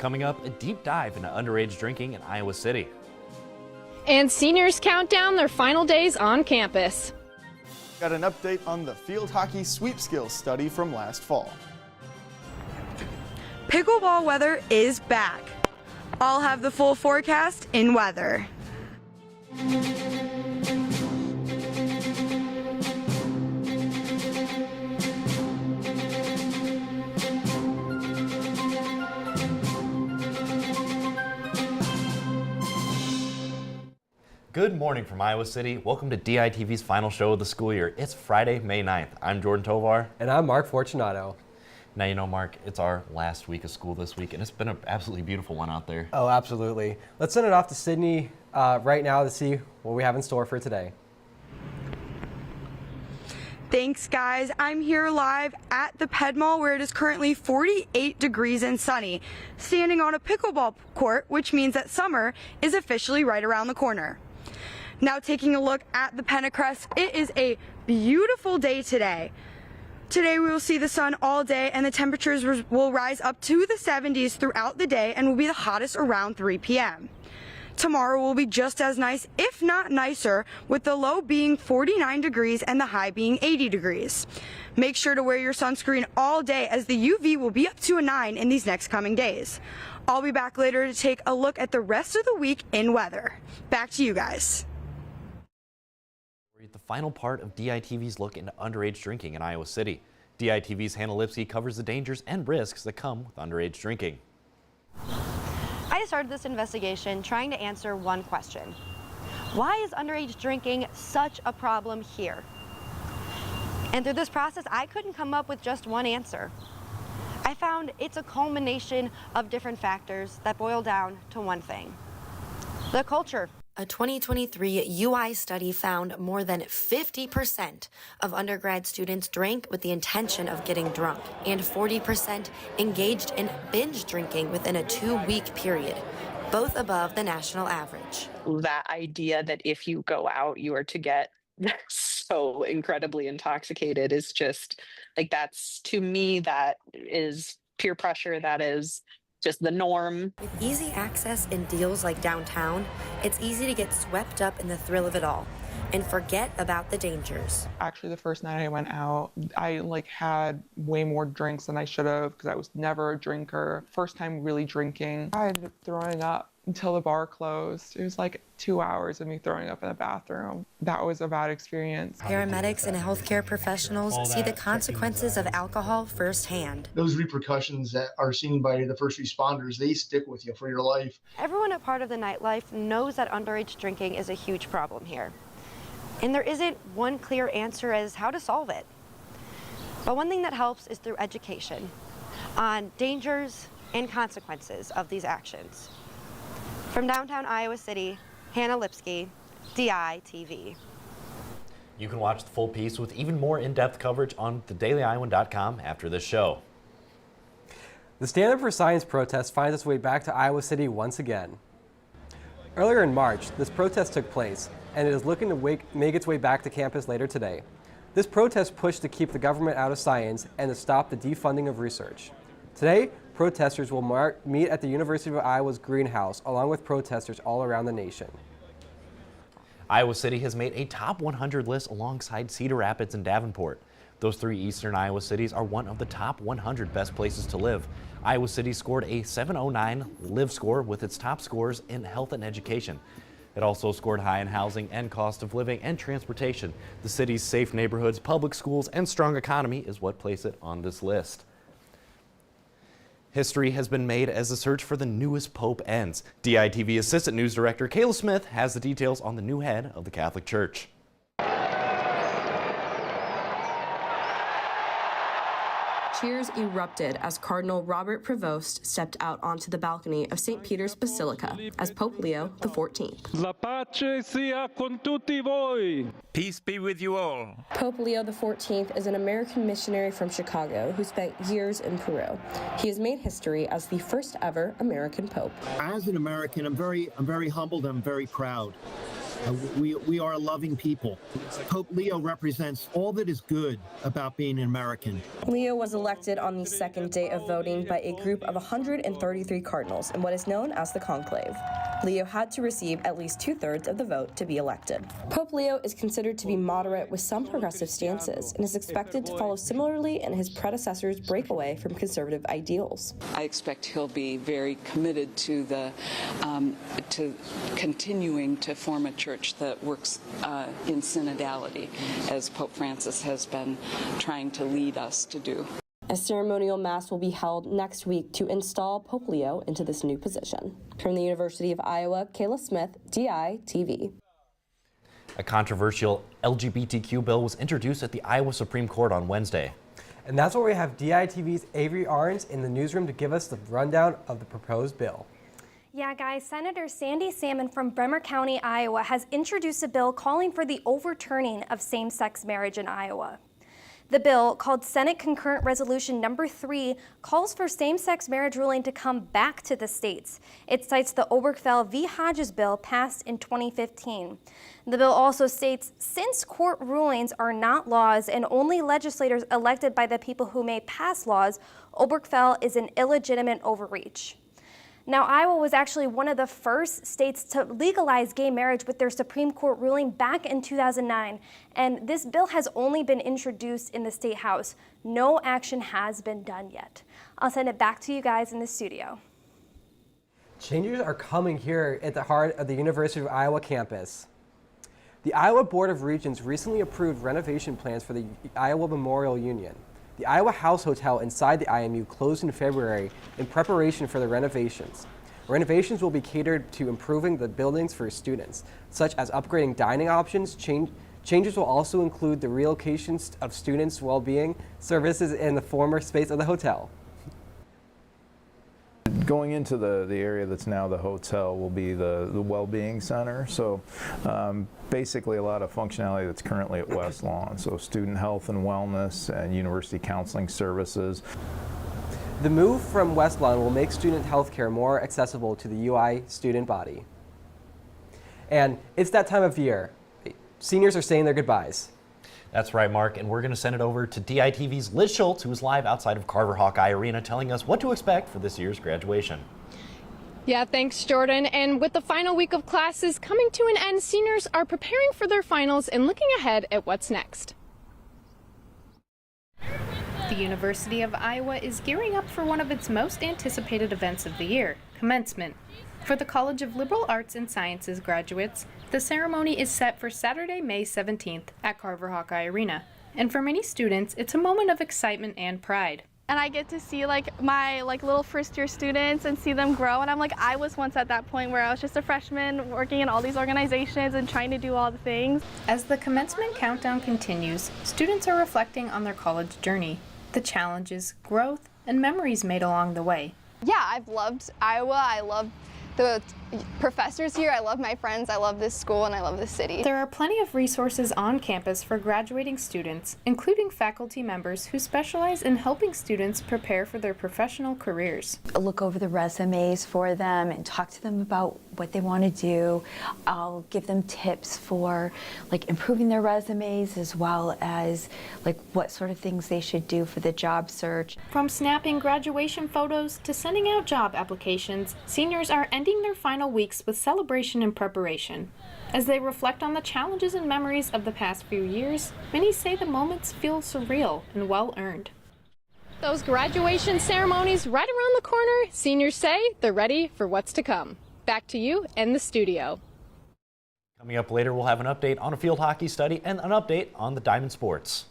Coming up, a deep dive into underage drinking in Iowa City. And seniors count down their final days on campus. Got an update on the field hockey sweep skills study from last fall. Pickleball weather is back. I'll have the full forecast in weather. Good morning from Iowa City. Welcome to DITV's final show of the school year. It's Friday, May 9th. I'm Jordan Tovar. And I'm Mark Fortunato. Now, you know, Mark, it's our last week of school this week, and it's been an absolutely beautiful one out there. Oh, absolutely. Let's send it off to Sydney right now to see what we have in store for today. Thanks, guys. I'm here live at the Ped Mall where it is currently 48 degrees and sunny, standing on a pickleball court, which means that summer is officially right around the corner. Now taking a look at the Pentacrest, it is a beautiful day today. Today we will see the sun all day and the temperatures will rise up to the 70s throughout the day and will be the hottest around 3 p.m. Tomorrow will be just as nice, if not nicer, with the low being 49 degrees and the high being 80 degrees. Make sure to wear your sunscreen all day as the UV will be up to a 9 in these next coming days. I'll be back later to take a look at the rest of the week in weather. Back to you guys. The final part of DITV's look into underage drinking in Iowa City. DITV's Hannah Lipsky covers the dangers and risks that come with underage drinking. I started this investigation trying to answer one question. Why is underage drinking such a problem here? And through this process, I couldn't come up with just one answer. I found it's a culmination of different factors that boil down to one thing: the culture. A 2023 UI study found more than 50% of undergrad students drank with the intention of getting drunk, and 40% engaged in binge drinking within a 2-week period, both above the national average. That idea that if you go out, you are to get so incredibly intoxicated is just like, that's, to me, that is peer pressure. That is just the norm. With easy access in deals like downtown, it's easy to get swept up in the thrill of it all and forget about the dangers. Actually, the first night I went out, I had way more drinks than I should have because I was never a drinker. First time really drinking. I ended up throwing up until the bar closed. It was like 2 hours of me throwing up in the bathroom. That was a bad experience. Paramedics and healthcare professionals see the consequences of alcohol firsthand. Those repercussions that are seen by the first responders, they stick with you for your life. Everyone at part of the nightlife knows that underage drinking is a huge problem here. And there isn't one clear answer as how to solve it. But one thing that helps is through education on dangers and consequences of these actions. From downtown Iowa City, Hannah Lipsky, DITV. You can watch the full piece with even more in-depth coverage on thedailyiowan.com after this show. The Stand Up for Science protest finds its way back to Iowa City once again. Earlier in March, this protest took place, and it is looking to make its way back to campus later today. This protest pushed to keep the government out of science and to stop the defunding of research. Today, protesters will meet at the University of Iowa's greenhouse, along with protesters all around the nation. Iowa City has made a top 100 list alongside Cedar Rapids and Davenport. Those 3 eastern Iowa cities are one of the top 100 best places to live. Iowa City scored a 709 Live score with its top scores in health and education. It also scored high in housing and cost of living and transportation. The city's safe neighborhoods, public schools, and strong economy is what place it on this list. History has been made as the search for the newest pope ends. DITV Assistant News Director Kayla Smith has the details on the new head of the Catholic Church. Cheers erupted as Cardinal Robert Prevost stepped out onto the balcony of St. Peter's Basilica as Pope Leo XIV. La pace sia con tutti voi. Peace be with you all. Pope Leo XIV is an American missionary from Chicago who spent years in Peru. He has made history as the first ever American pope. As an American, I'm very humbled. I'm very proud. We are a loving people. Pope Leo represents all that is good about being an American. Leo was elected on the second day of voting by a group of 133 cardinals in what is known as the conclave. Leo had to receive at least 2/3 of the vote to be elected. Pope Leo is considered to be moderate with some progressive stances and is expected to follow similarly in his predecessor's breakaway from conservative ideals. I expect he'll be very committed to to continuing to form a church that works in synodality, as Pope Francis has been trying to lead us to do. A ceremonial mass will be held next week to install Pope Leo into this new position. From the University of Iowa, Kayla Smith, DITV. A controversial LGBTQ bill was introduced at the Iowa Supreme Court on Wednesday. And that's where we have DITV's Avery Arns in the newsroom to give us the rundown of the proposed bill. Yeah, guys, Senator Sandy Salmon from Bremer County, Iowa, has introduced a bill calling for the overturning of same-sex marriage in Iowa. The bill, called Senate Concurrent Resolution Number 3, calls for same-sex marriage ruling to come back to the states. It cites the Obergefell v. Hodges bill passed in 2015. The bill also states, since court rulings are not laws and only legislators elected by the people who may pass laws, Obergefell is an illegitimate overreach. Now, Iowa was actually one of the first states to legalize gay marriage with their Supreme Court ruling back in 2009, and this bill has only been introduced in the State House. No action has been done yet. I'll send it back to you guys in the studio. Changes are coming here at the heart of the University of Iowa campus. The Iowa Board of Regents recently approved renovation plans for the Iowa Memorial Union. The Iowa House Hotel inside the IMU closed in February in preparation for the renovations. Renovations will be catered to improving the buildings for students, such as upgrading dining options. Changes will also include the relocation of students' well-being services in the former space of the hotel. Going into the area that's now the hotel will be the well-being center. So basically a lot of functionality that's currently at West Lawn. So student health and wellness and university counseling services. The move from West Lawn will make student health care more accessible to the UI student body. And it's that time of year. Seniors are saying their goodbyes. That's right, Mark, and we're going to send it over to DITV's Liz Schultz, who is live outside of Carver Hawkeye Arena, telling us what to expect for this year's graduation. Yeah, thanks, Jordan. And with the final week of classes coming to an end, seniors are preparing for their finals and looking ahead at what's next. The University of Iowa is gearing up for one of its most anticipated events of the year, commencement. For the College of Liberal Arts and Sciences graduates, the ceremony is set for Saturday, May 17th at Carver Hawkeye Arena. And for many students, it's a moment of excitement and pride. And I get to see my little first-year students and see them grow. And I was once at that point where I was just a freshman working in all these organizations and trying to do all the things. As the commencement countdown continues, students are reflecting on their college journey, the challenges, growth, and memories made along the way. Yeah, I've loved Iowa. I love the professors here. I love my friends. I love this school and I love this city. There are plenty of resources on campus for graduating students, including faculty members who specialize in helping students prepare for their professional careers. Look over the resumes for them and talk to them about what they want to do. I'll give them tips for improving their resumes as well as what sort of things they should do for the job search. From snapping graduation photos to sending out job applications, seniors are ending their final weeks with celebration and preparation. As they reflect on the challenges and memories of the past few years, many say the moments feel surreal and well-earned. Those graduation ceremonies right around the corner, seniors say they're ready for what's to come. Back to you in the studio. Coming up later, we'll have an update on a field hockey study and an update on the Diamond Sports.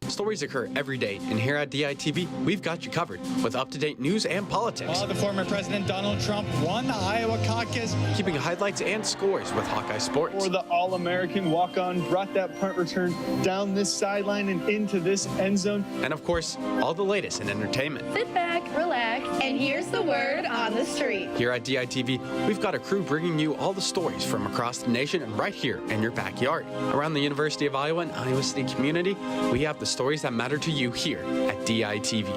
Stories occur every day, and here at DITV, we've got you covered with up-to-date news and politics. The former President Donald Trump won the Iowa caucus. Keeping highlights and scores with Hawkeye Sports. Or the All-American walk-on brought that punt return down this sideline and into this end zone. And of course, all the latest in entertainment. Sit back, relax, and here's the word on the street. Here at DITV, we've got a crew bringing you all the stories from across the nation and right here in your backyard. Around the University of Iowa and Iowa City community, we have the stories that matter to you here at DITV.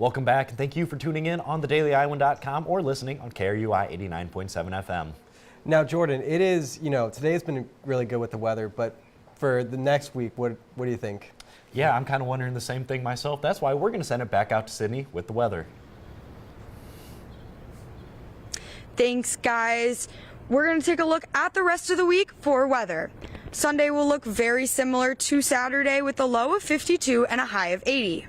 Welcome back, and thank you for tuning in on thedailyiowan.com or listening on KRUI 89.7 FM. Now, Jordan, it is, today has been really good with the weather, but for the next week, what do you think? Yeah, I'm kind of wondering the same thing myself. That's why we're going to send it back out to Sydney with the weather. Thanks, guys. We're going to take a look at the rest of the week for weather. Sunday will look very similar to Saturday with a low of 52 and a high of 80.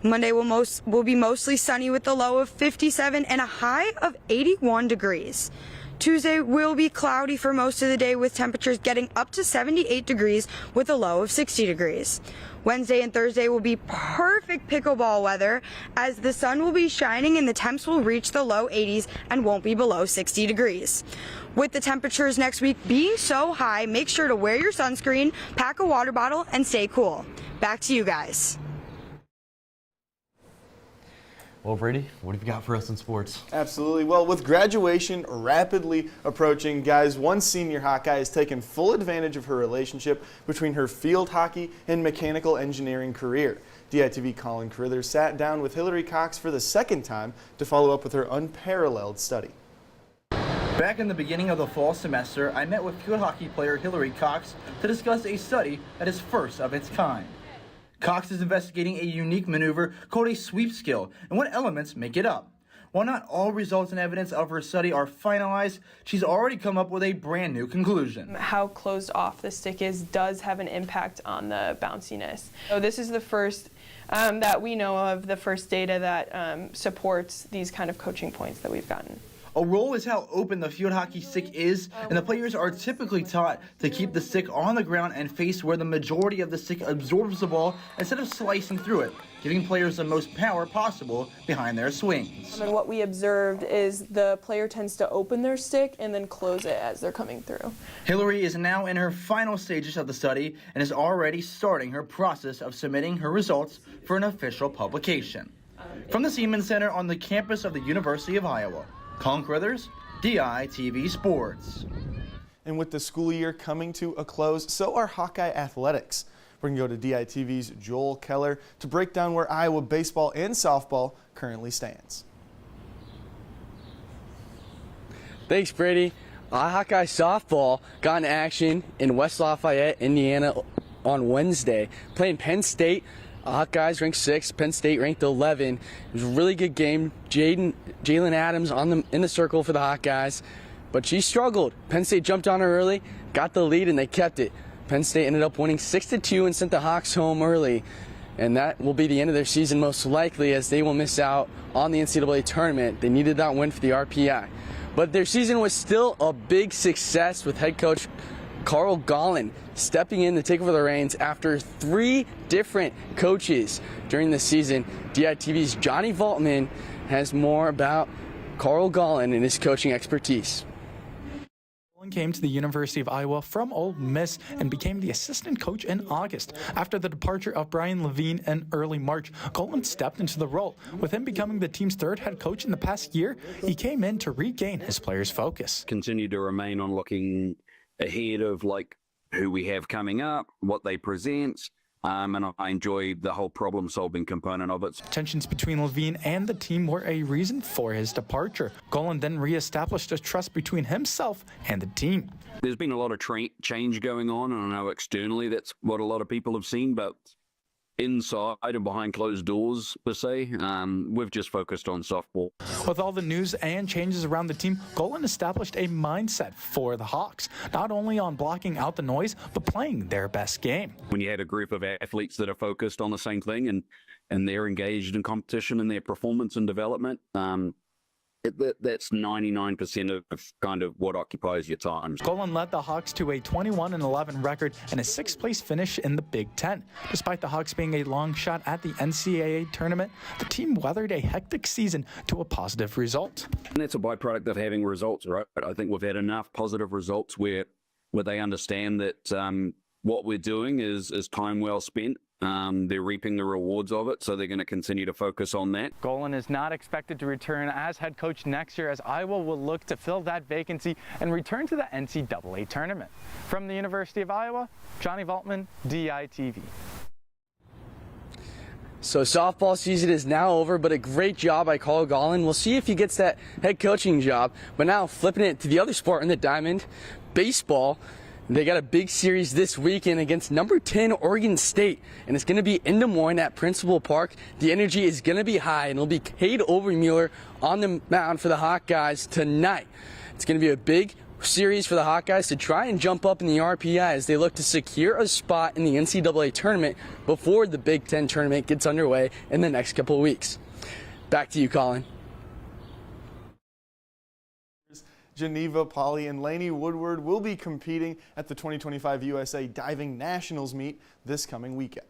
Monday will be mostly sunny with a low of 57 and a high of 81 degrees. Tuesday will be cloudy for most of the day with temperatures getting up to 78 degrees with a low of 60 degrees. Wednesday and Thursday will be perfect pickleball weather as the sun will be shining and the temps will reach the low 80s and won't be below 60 degrees. With the temperatures next week being so high, make sure to wear your sunscreen, pack a water bottle, and stay cool. Back to you guys. Well, Brady, what have you got for us in sports? Absolutely. Well, with graduation rapidly approaching, guys, one senior Hawkeye has taken full advantage of her relationship between her field hockey and mechanical engineering career. DITV Colin Carruthers sat down with Hillary Cox for the second time to follow up with her unparalleled study. Back in the beginning of the fall semester, I met with field hockey player Hillary Cox to discuss a study that is first of its kind. Cox is investigating a unique maneuver called a sweep skill and what elements make it up. While not all results and evidence of her study are finalized, she's already come up with a brand new conclusion. How closed off the stick is does have an impact on the bounciness. So this is the first that we know of, the first data that supports these kind of coaching points that we've gotten. A roll is how open the field hockey stick is, and the players are typically taught to keep the stick on the ground and face where the majority of the stick absorbs the ball instead of slicing through it, giving players the most power possible behind their swings. And what we observed is the player tends to open their stick and then close it as they're coming through. Hillary is now in her final stages of the study and is already starting her process of submitting her results for an official publication. From the Siemens Center on the campus of the University of Iowa, Colin Carruthers, DITV Sports. And with the school year coming to a close, so are Hawkeye athletics. We're going to go to DITV's Joel Keller to break down where Iowa baseball and softball currently stands. Thanks, Brady. Hawkeye softball got in action in West Lafayette, Indiana on Wednesday, playing Penn State. Hawkeyes ranked 6th, Penn State ranked 11. It was a really good game. Jalen Adams in the circle for the Hawkeyes, but she struggled. Penn State jumped on her early, got the lead, and they kept it. Penn State ended up winning 6-2 and sent the Hawks home early, and that will be the end of their season most likely, as they will miss out on the NCAA tournament. They needed that win for the RPI, but their season was still a big success with head coach Carl Gollin stepping in to take over the reins after 3 different coaches during the season. DITV's Johnny Valtman has more about Carl Gollin and his coaching expertise. Gollin came to the University of Iowa from Ole Miss and became the assistant coach in August. After the departure of Brian Levine in early March, Gollin stepped into the role. With him becoming the team's 3rd head coach in the past year, he came in to regain his players' focus. Continue to remain on looking ahead of who we have coming up, what they present, and I enjoy the whole problem-solving component of it. Tensions between Levine and the team were a reason for his departure. Gollin then reestablished a trust between himself and the team. There's been a lot of change going on, and I know externally that's what a lot of people have seen, but inside and behind closed doors, per se, we've just focused on softball. With all the news and changes around the team, Gollin established a mindset for the Hawks, not only on blocking out the noise, but playing their best game. When you had a group of athletes that are focused on the same thing and they're engaged in competition and their performance and development, that's 99% of kind of what occupies your time. Gollin led the Hawks to a 21-11 record and a 6th-place finish in the Big Ten. Despite the Hawks being a long shot at the NCAA tournament, the team weathered a hectic season to a positive result. And that's a byproduct of having results, right? I think we've had enough positive results where they understand that what we're doing is time well spent. They're reaping the rewards of it, so they're going to continue to focus on that. Gollin is not expected to return as head coach next year, as Iowa will look to fill that vacancy and return to the NCAA tournament. From the University of Iowa, Johnny Valtman, DITV. So softball season is now over, but a great job by Cole Gollin. We'll see if he gets that head coaching job. But now flipping it to the other sport in the diamond, baseball. They got a big series this weekend against number 10 Oregon State, and it's going to be in Des Moines at Principal Park. The energy is going to be high, and it'll be Cade Overmuller on the mound for the Hawkeyes tonight. It's going to be a big series for the Hawkeyes to try and jump up in the RPI as they look to secure a spot in the NCAA tournament before the Big Ten tournament gets underway in the next couple of weeks. Back to you, Colin. Geneva, Polly, and Lainey Woodward will be competing at the 2025 USA Diving Nationals meet this coming weekend.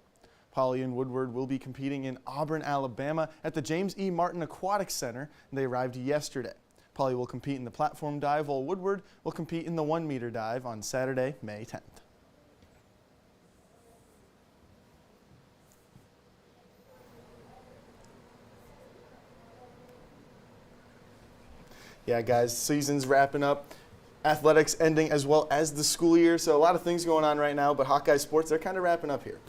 Polly and Woodward will be competing in Auburn, Alabama at the James E. Martin Aquatic Center, and they arrived yesterday. Polly will compete in the platform dive, while Woodward will compete in the 1-meter dive on Saturday, May 10th. Yeah, guys, season's wrapping up. Athletics ending as well as the school year, so a lot of things going on right now, but Hawkeye sports, they're kind of wrapping up here.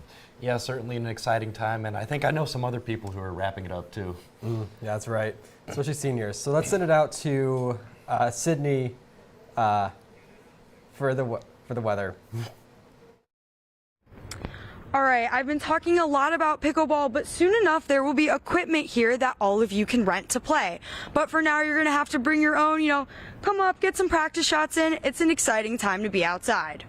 Yeah, certainly an exciting time, and I think I know some other people who are wrapping it up too. Yeah, that's right, especially seniors. So let's send it out to Sydney for the weather. All right, I've been talking a lot about pickleball, but soon enough there will be equipment here that all of you can rent to play. But for now, you're going to have to bring your own, come up, get some practice shots in. It's an exciting time to be outside.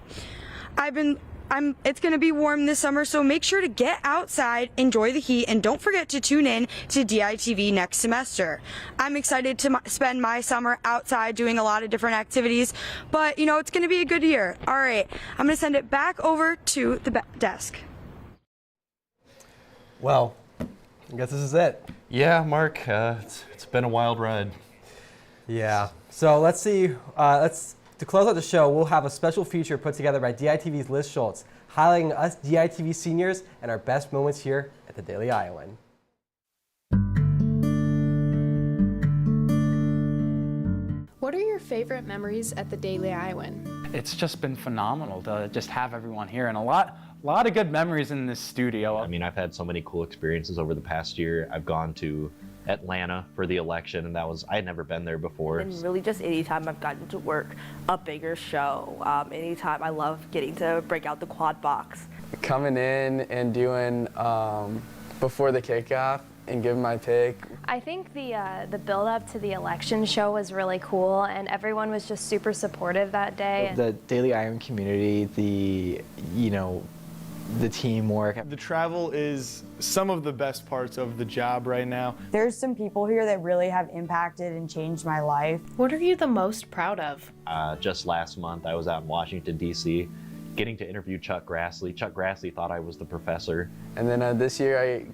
It's going to be warm this summer, so make sure to get outside, enjoy the heat, and don't forget to tune in to DITV next semester. I'm excited to spend my summer outside doing a lot of different activities, but it's going to be a good year. All right, I'm going to send it back over to the desk. Well, I guess this is it. Yeah, Mark, it's been a wild ride. Yeah. So let's see. To close out the show, we'll have a special feature put together by DITV's Liz Schultz, highlighting us DITV seniors and our best moments here at the Daily Iowan. What are your favorite memories at the Daily Iowan? It's just been phenomenal to just have everyone here, and a lot of good memories in this studio. I mean, I've had so many cool experiences over the past year. I've gone to Atlanta for the election, and I had never been there before. And really just anytime I've gotten to work a bigger show, anytime I love getting to break out the quad box. Coming in and doing before the kickoff and giving my pick. I think the build up to the election show was really cool, and everyone was just super supportive that day. The Daily Iowan community, the teamwork. The travel is some of the best parts of the job right now. There's some people here that really have impacted and changed my life. What are you the most proud of? Just last month, I was out in Washington, D.C., getting to interview Chuck Grassley. Chuck Grassley thought I was the professor. And then this year I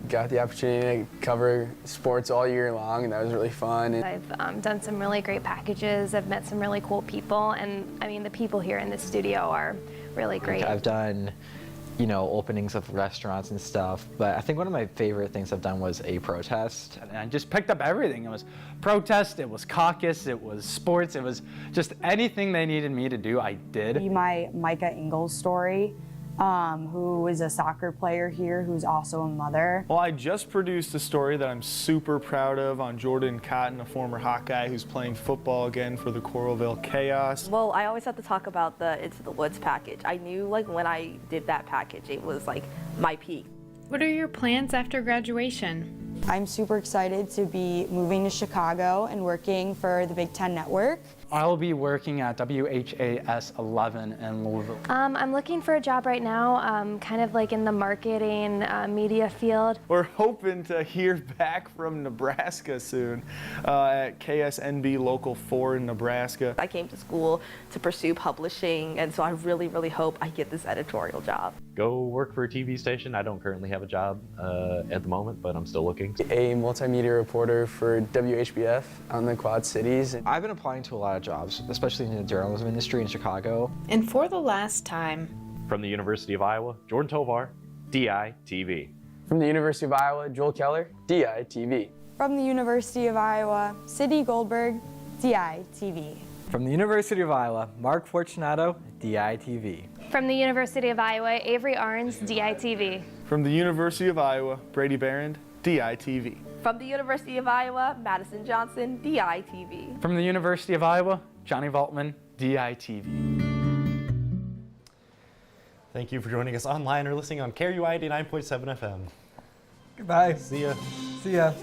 got the opportunity to cover sports all year long, and that was really fun. I've done some really great packages. I've met some really cool people, and I mean, the people here in the studio are really great. I've done openings of restaurants and stuff, but I think one of my favorite things I've done was a protest. And I just picked up everything. It was protest, it was caucus, it was sports, it was just anything they needed me to do, I did. My Micah Ingalls story, who is a soccer player here, who's also a mother. Well, I just produced a story that I'm super proud of on Jordan Cotton, a former Hawkeye who's playing football again for the Coralville Chaos. Well, I always have to talk about the Into the Woods package. I knew when I did that package, it was my peak. What are your plans after graduation? I'm super excited to be moving to Chicago and working for the Big Ten Network. I'll be working at WHAS 11 in Louisville. I'm looking for a job right now, kind of in the marketing media field. We're hoping to hear back from Nebraska soon at KSNB Local 4 in Nebraska. I came to school to pursue publishing, and so I really, really hope I get this editorial job. Go work for a TV station. I don't currently have a job at the moment, but I'm still looking. A multimedia reporter for WHBF out in the Quad Cities. I've been applying to a lot of jobs, especially in the journalism industry in Chicago. And for the last time. From the University of Iowa, Jordan Tovar, DITV. From the University of Iowa, Joel Keller, DITV. From the University of Iowa, Sydney Goldberg, DITV. From the University of Iowa, Mark Fortunato, DITV. From the University of Iowa, Avery Arns, DITV. From the University of Iowa, Brady Barrand, DITV. From the University of Iowa, Madison Johnson, DITV. From the University of Iowa, Johnny Valtman, DITV. Thank you for joining us online or listening on KRUI 89.7 FM. Goodbye. See ya. See ya.